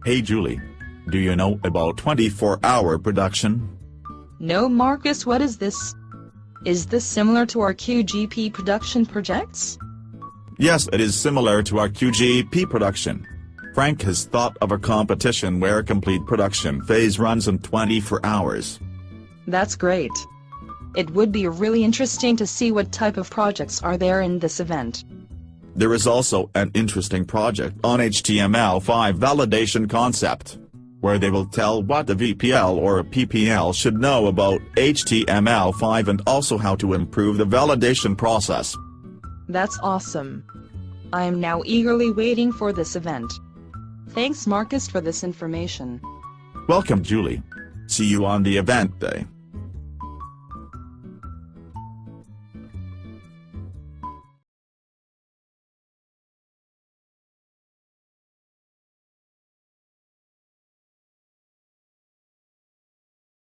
Hey Julie. Do you know about 24-hour production? No, Marcus, what is this? Is this similar to our QGP production projects? Yes, it is similar to our QGP production. Frank has thought of a competition where complete production phase runs in 24 hours. That's great. It would be really interesting to see what type of projects are there in this event. There is also an interesting project on HTML5 validation concept, where they will tell what the VPL or PPL should know about HTML5 and also how to improve the validation process. That's awesome. I am now eagerly waiting for this event. Thanks, Marcus, for this information. Welcome, Julie. See you on the event day.